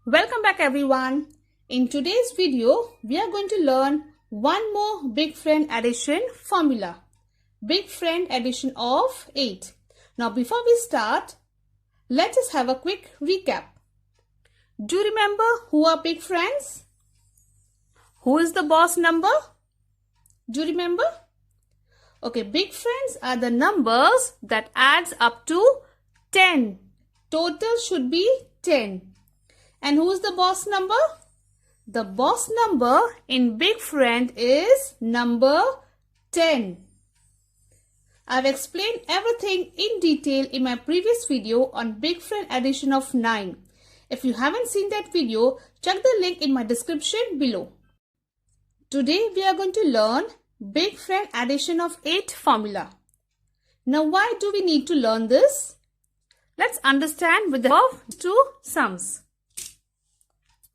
Welcome back everyone. In today's video, we are going to learn one more big friend addition formula. Big friend addition of 8. Now before we start, let us have a quick recap. Do you remember who are big friends? Who is the boss number? Do you remember? Okay, big friends are the numbers that adds up to 10. Total should be 10. And who is the boss number? The boss number in big friend is number 10. I've explained everything in detail in my previous video on big friend addition of 9. If you haven't seen that video, check the link in my description below. Today we are going to learn big friend addition of 8 formula. Now why do we need to learn this? Let's understand with the help of two sums.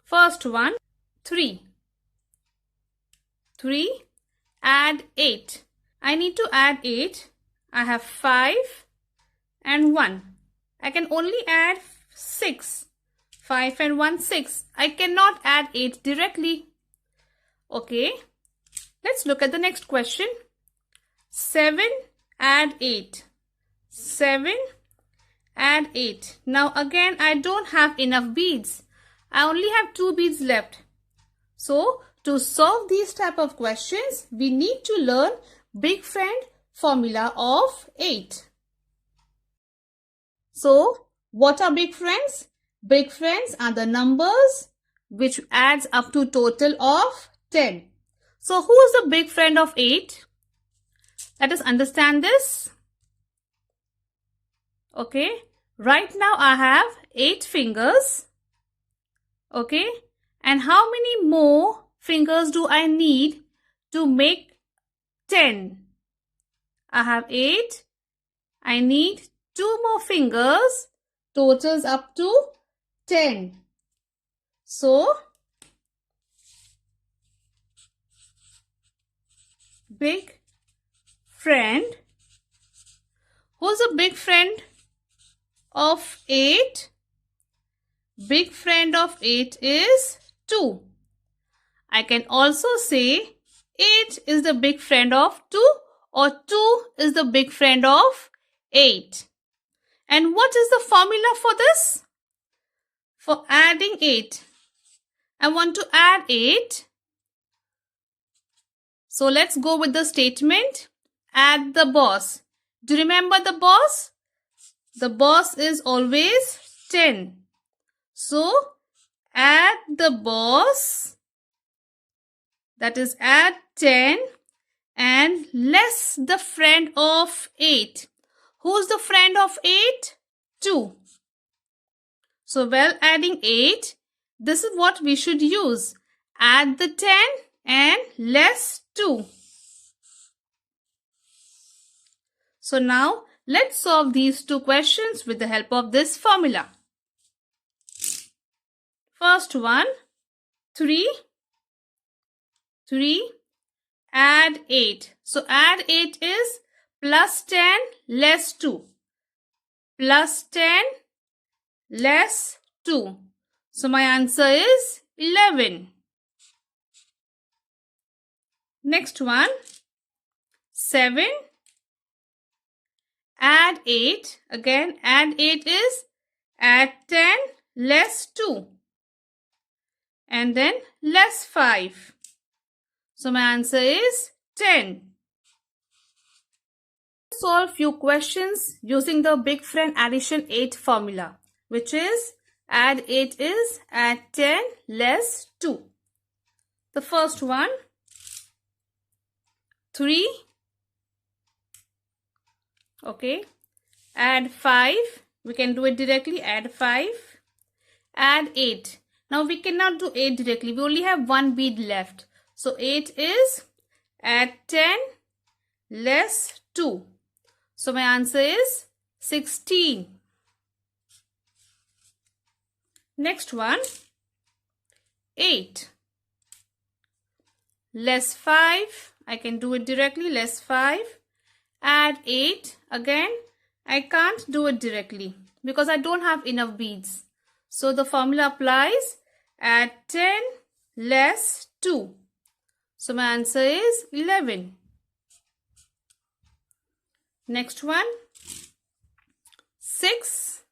First one, 3. 3, add 8. I need to add 8. I have 5 and 1. I can only add 6. 5 and 1, 6. I cannot add 8 directly. Okay, let's look at the next question. 7, add 8. 7, add 8. Now again, I don't have enough beads. I only have 2 beads left. So, to solve these type of questions, we need to learn big friend formula of 8. So, what are big friends? Big friends are the numbers which adds up to total of 10. So, who is the big friend of 8? Let us understand this. Okay, right now I have 8 fingers. Okay, and how many more fingers do I need to make 10? I have 8. I need 2 more fingers. Totals up to 10. So, big friend. Who's a big friend of 8? Big friend of 8 is 2. I can also say 8 is the big friend of 2 or 2 is the big friend of 8. And what is the formula for this? For adding 8. I want to add 8. So let's go with the statement. Add the boss. Do you remember the boss? The boss is always 10. So, add the boss, that is add 10 and less the friend of 8. Who's the friend of 8? 2. So, while adding 8, this is what we should use. Add the 10 and less 2. So, now let's solve these two questions with the help of this formula. First one, 3, add 8. So, add 8 is plus 10 less 2. Plus 10 less 2. So, my answer is 11. Next one, 7, add 8. Again, add 8 is add 10 less 2. And then less 5. So my answer is 10. Solve few questions using the big friend addition 8 formula, which is add 8 is add 10 less 2. The first one, 3. Okay. Add 5. We can do it directly. Add 5. Add 8. Now we cannot do 8 directly. We only have 1 bead left. So 8 is add 10 less 2. So my answer is 16. Next one, 8. Less 5. I can do it directly. Less 5. Add 8. Again, I can't do it directly because I don't have enough beads. So the formula applies. Add 10 less 2. So my answer is 11. Next one. 6.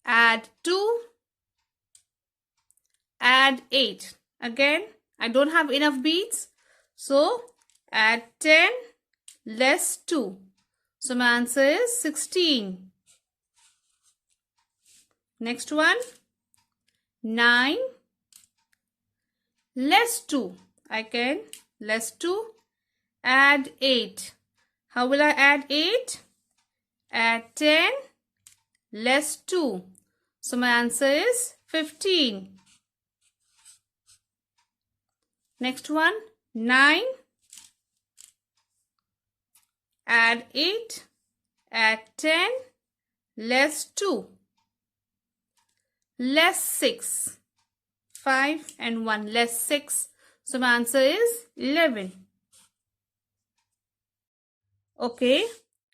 Add 2. Add 8. Again, I don't have enough beads. So add 10 less 2. So my answer is 16. Next one. 9 less 2. I can less 2. Add 8. How will I add 8? Add 10 less 2. So my answer is 15. Next one. 9. Add 8. Add 10 less 2. Less 6. 5 and 1 less 6. So my answer is 11. Okay,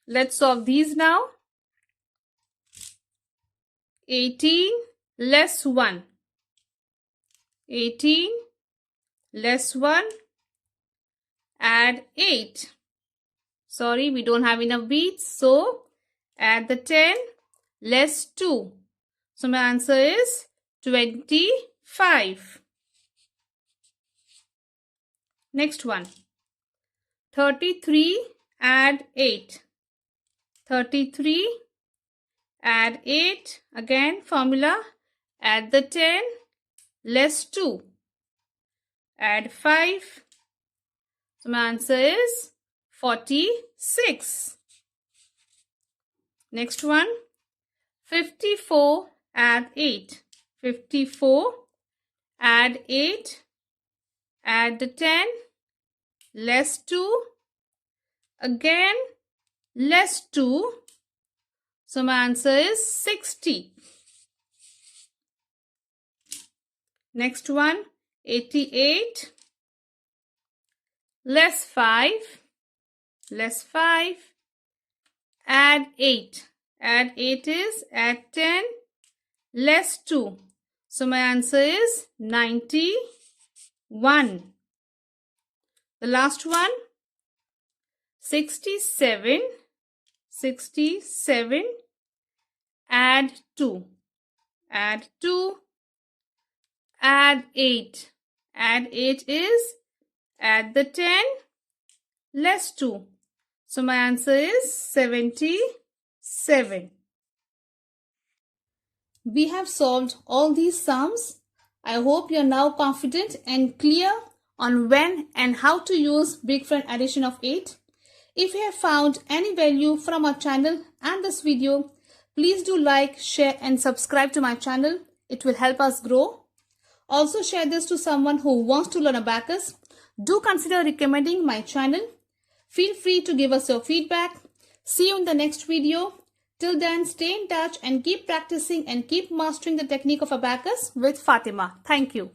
let's solve these now. 18 less 1. 18 less 1. Add 8. Sorry, we don't have enough beads. So add the 10 less 2. So my answer is 25. Next one. 33 add 8. 33 add 8. Again formula. Add the 10 less 2. Add 5. So my answer is 46. Next one. 54 add 8. 54 add 8. Add the 10 less 2. Again less 2. So my answer is 60. Next one. 88 less 5. Less 5. Add 8. Add 8 is add 10 less 2. So my answer is 91. The last one. 67. 67. Add 2. Add 2. Add 8. Add 8 is add the 10 less 2. So my answer is 77. We have solved all these sums. I hope you are now confident and clear on when and how to use big friend addition of 8. If you have found any value from our channel and this video, please do like, share and subscribe to my channel. It will help us grow. Also share this to someone who wants to learn abacus. Do consider recommending my channel. Feel free to give us your feedback. See you in the next video. Till then, stay in touch and keep practicing and keep mastering the technique of abacus with Fatima. Thank you.